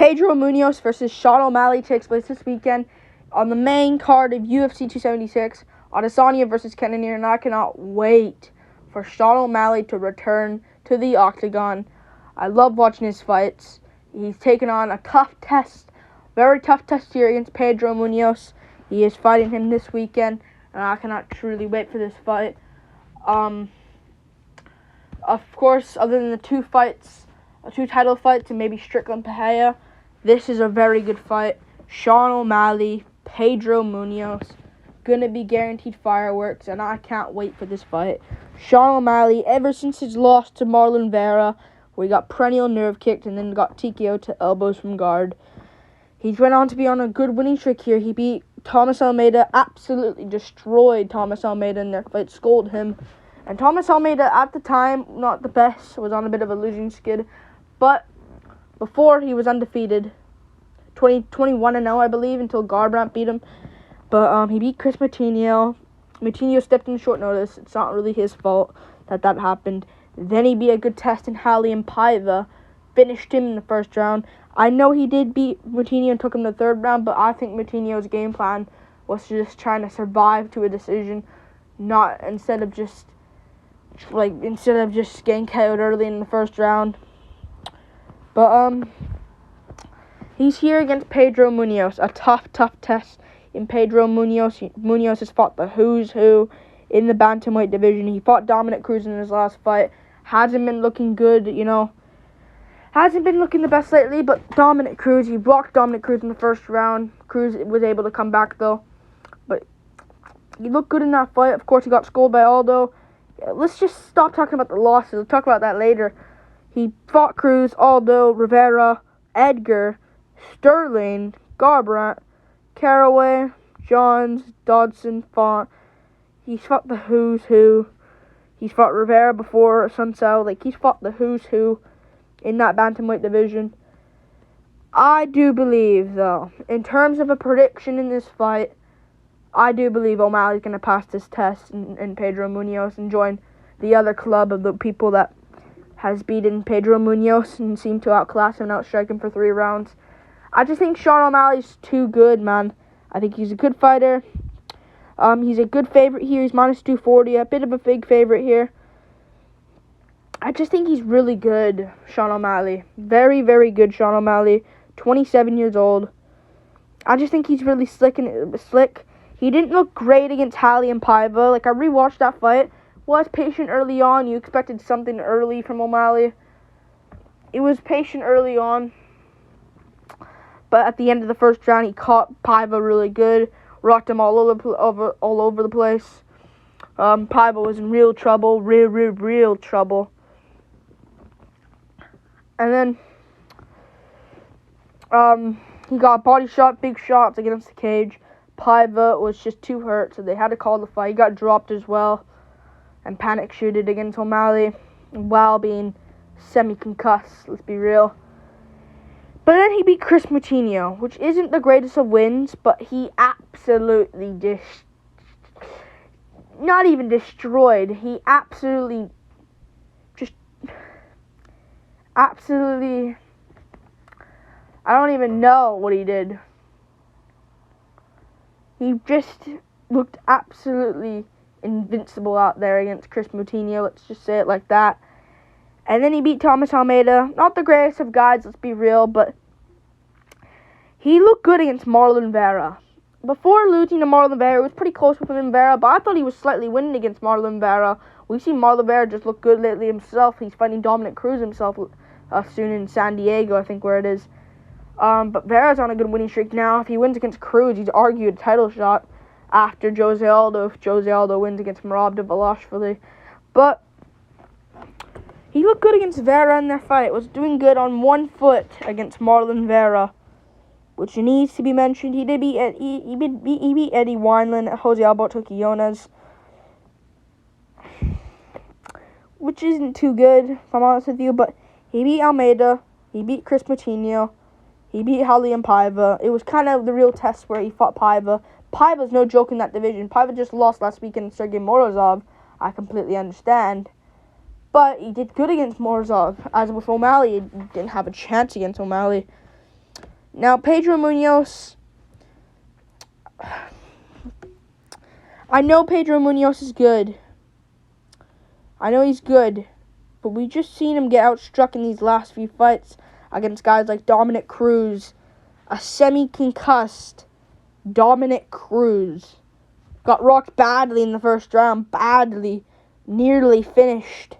Pedro Munhoz versus Sean O'Malley takes place this weekend on the main card of UFC 276. Adesanya versus Cannonier, and I cannot wait for Sean O'Malley to return to the octagon. I love watching his fights. He's taken on a tough test, very tough test here against Pedro Munhoz. He is fighting him this weekend, and I cannot truly wait for this fight. Of course, other than the two title fights, and maybe Strickland Pereira, this is a very good fight. Sean O'Malley, Pedro Munhoz, gonna be guaranteed fireworks, and I can't wait for this fight. Sean O'Malley, ever since his loss to Marlon Vera, where he got perennial nerve kicked and then got TKO to elbows from guard, he went on to be on a good winning streak here. He beat Thomas Almeida, absolutely destroyed Thomas Almeida in their fight, scolded him. And Thomas Almeida, at the time, not the best, was on a bit of a losing skid. But before, he was undefeated. 21-0, I believe, until Garbrandt beat him. But he beat Chris Moutinho. Moutinho stepped in short notice. It's not really his fault that happened. Then he beat a good test in Raulian Paiva. Finished him in the first round. I know he did beat Moutinho and took him to the third round, but I think Moutinho's game plan was just trying to survive to a decision, instead of just getting KO'd early in the first round. But he's here against Pedro Munhoz, a tough test in Pedro Munhoz. Munhoz has fought the who's who in the bantamweight division. He fought Dominic Cruz in his last fight. Hasn't been looking good, Hasn't been looking the best lately, but he blocked Dominic Cruz in the first round. Cruz was able to come back, though. But he looked good in that fight. Of course, he got scolded by Aldo. Let's just stop talking about the losses. We'll talk about that later. He fought Cruz, Aldo, Rivera, Edgar, Sterling, Garbrandt, Caraway, Johns, Dodson, Font. He's fought the who's who. He's fought Rivera before, Sun Tzu. He's fought the who's who in that bantamweight division. I do believe, though, in terms of a prediction in this fight, I do believe O'Malley's going to pass this test in Pedro Munhoz and join the other club of the people that has beaten Pedro Munhoz and seemed to outclass him and outstrike him for 3 rounds. I just think Sean O'Malley's too good, man. I think he's a good fighter. He's a good favorite here. He's minus 240, a bit of a big favorite here. I just think he's really good, Sean O'Malley. Very, very good, Sean O'Malley. 27 years old. I just think he's really slick. He didn't look great against Raulian Paiva. I rewatched that fight. Was patient early on. You expected something early from O'Malley. It was patient early on. But at the end of the first round, he caught Paiva really good. Rocked him all over the place. Paiva was in real trouble. Real trouble. And then he got body shot, big shots against the cage. Paiva was just too hurt, so they had to call the fight. He got dropped as well and panic shooted against O'Malley while being semi-concussed, let's be real. But then he beat Chris Moutinho, which isn't the greatest of wins, but he absolutely not even destroyed. He absolutely, I don't even know what he did. He just looked absolutely invincible out there against Chris Moutinho, let's just say it like that. And then he beat Thomas Almeida. Not the greatest of guys, let's be real, but he looked good against Marlon Vera. Before losing to Marlon Vera, it was pretty close with him and Vera, but I thought he was slightly winning against Marlon Vera. We've seen Marlon Vera just look good lately himself. He's fighting Dominic Cruz himself soon in San Diego, I think where it is. But Vera's on a good winning streak now. If he wins against Cruz, he's argued a title shot after Jose Aldo, if Jose Aldo wins against Merab Dvalishvili. But he looked good against Vera in their fight. Was doing good on one foot against Marlon Vera, which needs to be mentioned. He beat Eddie Wineland. Jose Alberto Quinones, which isn't too good, if I'm honest with you. But he beat Almeida. He beat Chris Moutinho. He beat Raulian Paiva. It was kind of the real test where he fought Paiva. Paiva's no joke in that division. Paiva just lost last weekend to Sergey Morozov. I completely understand. But he did good against Morozov. As with O'Malley, he didn't have a chance against O'Malley. Now, Pedro Munhoz, I know Pedro Munhoz is good. I know he's good. But we just seen him get outstruck in these last few fights against guys like Dominic Cruz. A semi-concussed Dominic Cruz. Got rocked badly in the first round. Badly. Nearly finished.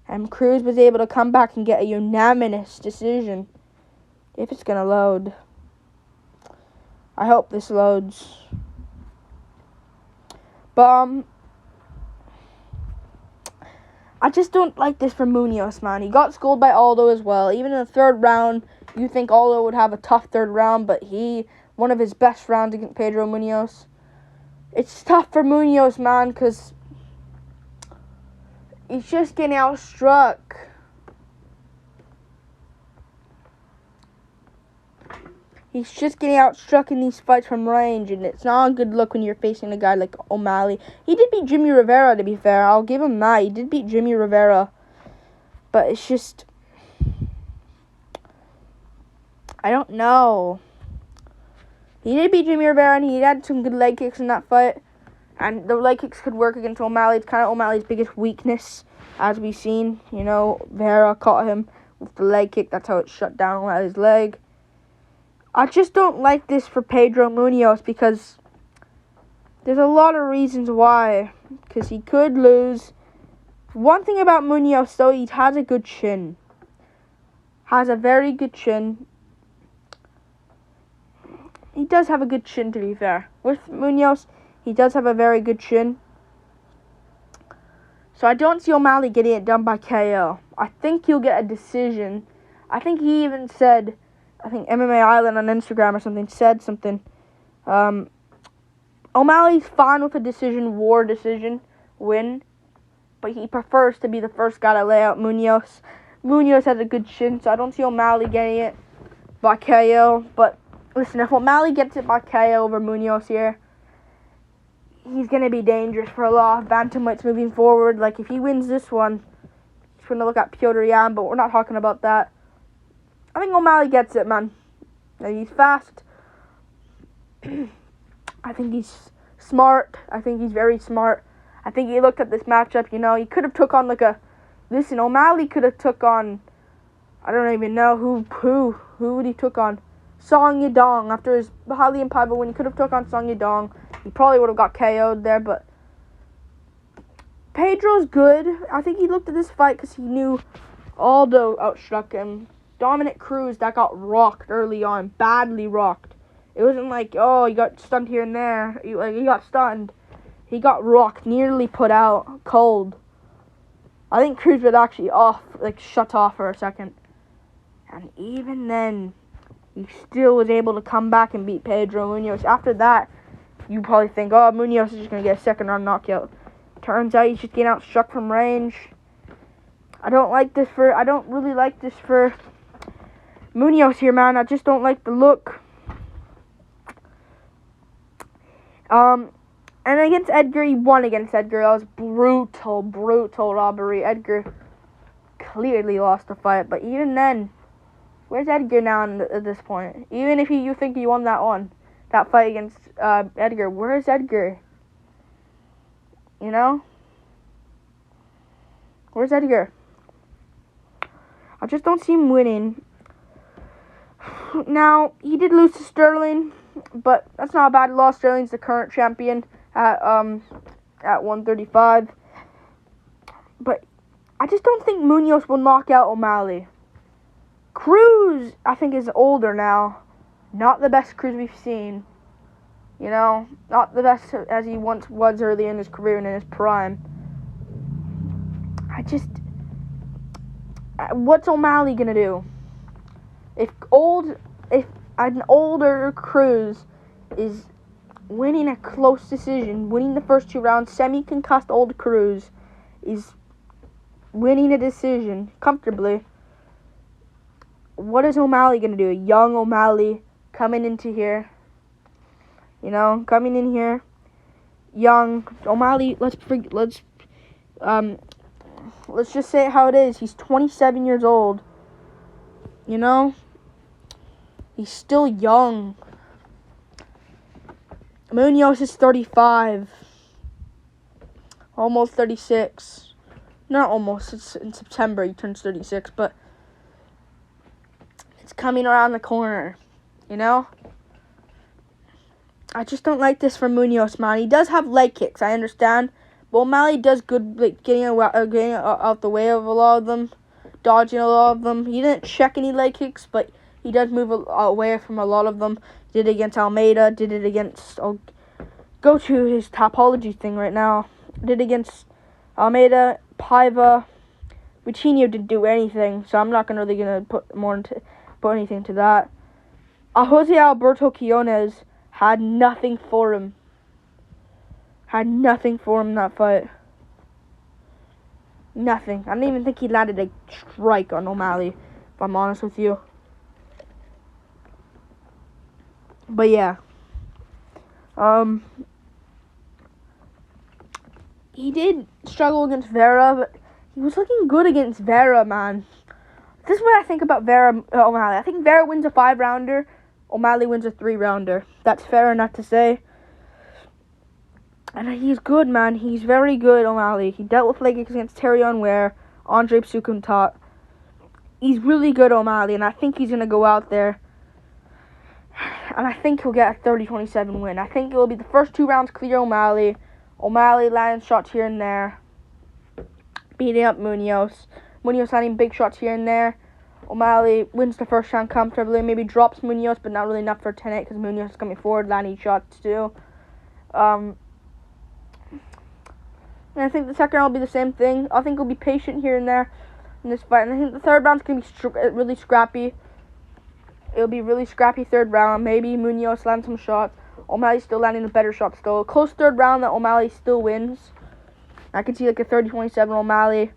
And Cruz was able to come back and get a unanimous decision. If it's going to load. I hope this loads. But, I just don't like this for Munhoz, man. He got schooled by Aldo as well. Even in the third round, you think Aldo would have a tough third round, but one of his best rounds against Pedro Munhoz. It's tough for Munhoz, man, because he's just getting outstruck. He's just getting outstruck in these fights from range, and it's not a good look when you're facing a guy like O'Malley. He did beat Jimmy Rivera, to be fair. I'll give him that. He did beat Jimmy Rivera. But it's just, I don't know. He did beat Jimmy Rivera, and he had some good leg kicks in that fight. And the leg kicks could work against O'Malley. It's kind of O'Malley's biggest weakness, as we've seen. You know, Rivera caught him with the leg kick. That's how it shut down O'Malley's leg. I just don't like this for Pedro Munhoz because there's a lot of reasons why. Because he could lose. One thing about Munhoz, though, he has a good chin. Has a very good chin. He does have a good chin, to be fair. With Munhoz, he does have a very good chin. So I don't see O'Malley getting it done by KO. I think he'll get a decision. I think he even said, I think MMA Island on Instagram or something said something. O'Malley's fine with a decision, win. But he prefers to be the first guy to lay out Munhoz. Munhoz has a good chin, so I don't see O'Malley getting it by KO. But listen, if O'Malley gets it by KO over Munhoz here, he's going to be dangerous for a lot of bantamweights moving forward. Like, if he wins this one, he's going to look at Petr Yan, but we're not talking about that. I think O'Malley gets it, man. He's fast. I think he's smart. I think he's very smart. I think he looked at this matchup, you know. He could have took on O'Malley could have took on, I don't even know who would he took on? Song Yadong. After his Bahali and Paiva win, he could have took on Song Yadong. He probably would have got KO'd there, but Pedro's good. I think he looked at this fight because he knew Aldo outstruck him. Dominic Cruz, that got rocked early on, badly rocked. It wasn't like, oh, he got stunned here and there. He got stunned. He got rocked, nearly put out, cold. I think Cruz was actually shut off for a second. And even then, he still was able to come back and beat Pedro Munhoz. After that, you probably think, oh, Munhoz is just going to get a second round knockout. Turns out he's just getting outstruck from range. I don't really like this for Munhoz here, man. I just don't like the look. And against Edgar, he won against Edgar. That was brutal robbery. Edgar clearly lost the fight, but even then, where's Edgar now at this point? Even if you think he won that fight against Edgar, where's Edgar? You know? Where's Edgar? I just don't see him winning. Now, he did lose to Sterling, but that's not a bad loss. Sterling's the current champion at 135. But I just don't think Munhoz will knock out O'Malley. Cruz, I think, is older now. Not the best Cruz we've seen. You know, not the best as he once was early in his career and in his prime. What's O'Malley gonna do? If an older Cruz is winning a close decision, winning the first 2 rounds, semi-concussed old Cruz is winning a decision comfortably, what is O'Malley going to do? A young O'Malley coming into here, young O'Malley. Let's just say it how it is. He's 27 years old. He's still young. Munhoz is 35. Almost 36. Not almost. It's in September he turns 36, but it's coming around the corner, you know? I just don't like this for Munhoz, man. He does have leg kicks, I understand. But O'Malley does good, like, getting out the way of a lot of them, dodging a lot of them. He didn't check any leg kicks, but he does move away from a lot of them. Did it against Almeida. Did it against... I'll go to his topology thing right now. Did it against Almeida, Paiva. Vitinho didn't do anything, so I'm not really gonna put anything to that. Jose Alberto Quinones had nothing for him. Had nothing for him in that fight. Nothing. I don't even think he landed a strike on O'Malley, if I'm honest with you. But yeah. He did struggle against Vera, but he was looking good against Vera, man. This is what I think about Vera O'Malley. I think Vera wins a 5-rounder. O'Malley wins a 3-rounder. That's fair enough to say. And he's good, man. He's very good, O'Malley. He dealt with leg kicks against Terrion Ware, Andre Psukumtat. He's really good, O'Malley, and I think he's going to go out there. And I think he'll get a 30-27 win. I think it will be the first 2 rounds clear O'Malley. O'Malley landing shots here and there. Beating up Munhoz. Munhoz landing big shots here and there. O'Malley wins the first round comfortably. Maybe drops Munhoz, but not really enough for a 10-8 because Munhoz is coming forward, landing shots too. And I think the second round will be the same thing. I think he'll be patient here and there in this fight. And I think the third round's going to be really scrappy. It'll be really scrappy third round. Maybe Munhoz lands some shots. O'Malley's still landing the better shots still. A close third round that O'Malley still wins. I can see like a 30-27 O'Malley.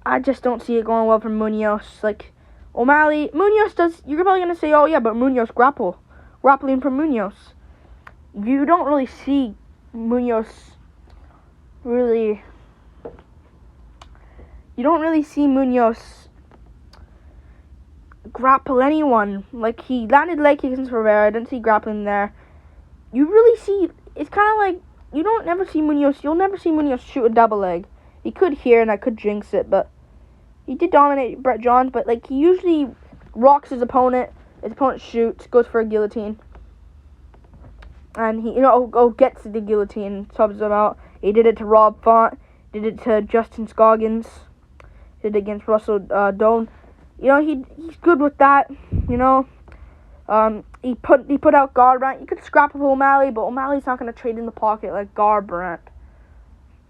I just don't see it going well for Munhoz. Like, O'Malley, Munhoz does, you're probably going to say, oh yeah, but Munhoz grappling for Munhoz. You don't really see Munhoz grapple anyone. Like, he landed leg kicks against Rivera. I didn't see grappling there. You really see, it's kind of like, you'll never see Munhoz shoot a double leg. He could here, and I could jinx it, but he did dominate Brett Johns, but like, he usually rocks his opponent shoots, goes for a guillotine. And he, gets the guillotine, subs him out. He did it to Rob Font, did it to Justin Scoggins, did it against Russell Doan. He's good with that, He put out Garbrandt. You could scrap with O'Malley, but O'Malley's not going to trade in the pocket like Garbrandt.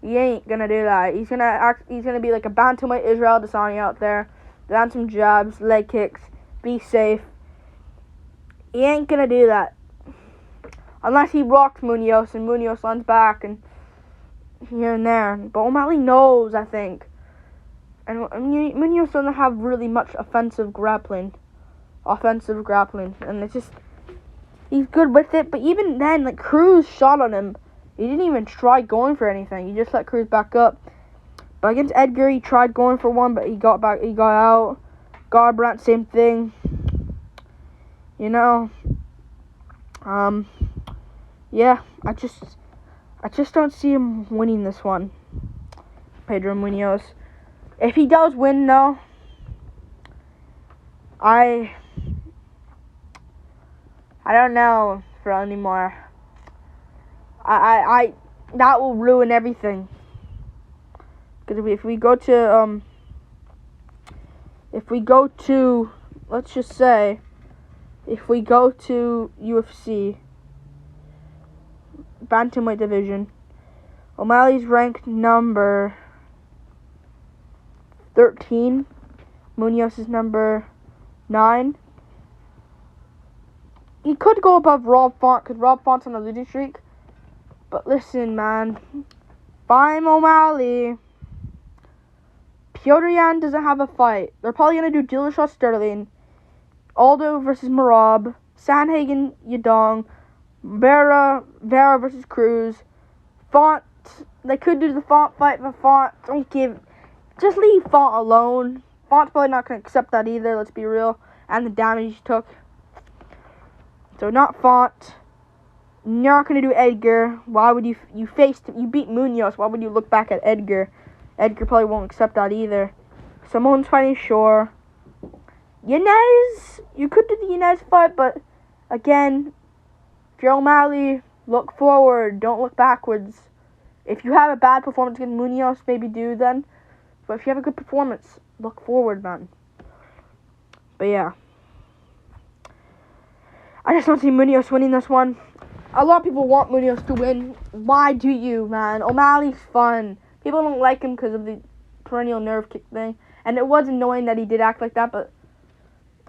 He ain't going to do that. He's gonna be like a bantamweight Israel Adesanya out there. Land some jabs, leg kicks, be safe. He ain't going to do that. Unless he rocks Munhoz and Munhoz lands back and here and there. But O'Malley knows, I think. And Munhoz doesn't have really much offensive grappling. And it's just, he's good with it. But even then, like, Cruz shot on him. He didn't even try going for anything. He just let Cruz back up. But against Edgar, he tried going for one, but he got out. Garbrandt, same thing. Yeah, I just don't see him winning this one. Pedro Munhoz. If he does win, though, I don't know for anymore. I that will ruin everything. Because if we go to, let's just say, if we go to UFC bantamweight division, O'Malley's ranked number 13. Munhoz is number 9. He could go above Rob Font, because Rob Font's on a losing streak. But listen, man. If I'm O'Malley, Petr Yan doesn't have a fight. They're probably going to do Dillashaw Sterling, Aldo versus Merab, Sanhagen Yadong, Vera versus Cruz, Font. They could do the Font fight, but Font, just leave Font alone. Font's probably not going to accept that either, let's be real. And the damage he took. So not fought. Not gonna do Edgar. Why would you beat Munhoz? Why would you look back at Edgar? Edgar probably won't accept that either. Someone's fighting Shore. Yanez, you could do the Yanez fight, but again, if you're O'Malley, look forward. Don't look backwards. If you have a bad performance against Munhoz, maybe do then. But if you have a good performance, look forward, man. But yeah, I just don't see Munhoz winning this one. A lot of people want Munhoz to win. Why do you, man? O'Malley's fun. People don't like him because of the perennial nerve kick thing. And it was annoying that he did act like that,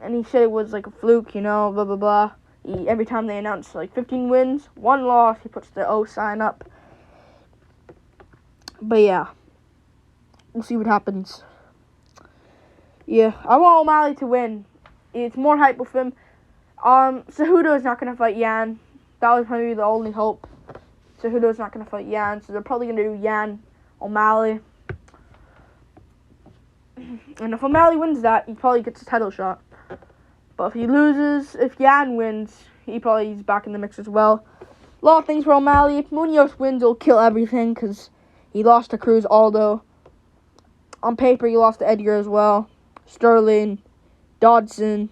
and he said it was like a fluke, you know, blah, blah, blah. Every time they announce like 15 wins, 1 loss, he puts the O sign up. But yeah, we'll see what happens. Yeah, I want O'Malley to win. It's more hype with him. Cejudo is not going to fight Yan. That was probably the only hope. Cejudo is not going to fight Yan, so they're probably going to do Yan, O'Malley. And if O'Malley wins that, he probably gets a title shot. But if he loses, if Yan wins, he's back in the mix as well. A lot of things for O'Malley. If Munhoz wins, it'll kill everything because he lost to Cruz Aldo. On paper, he lost to Edgar as well. Sterling, Dodson.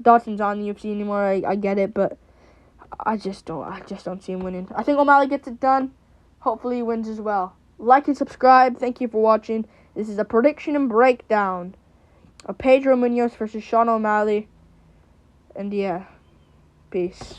Dodson's on the UFC anymore. I get it, but I just don't see him winning. I think O'Malley gets it done. Hopefully he wins as well. Like and subscribe. Thank you for watching. This is a prediction and breakdown of Pedro Munhoz versus Sean O'Malley. And yeah, peace.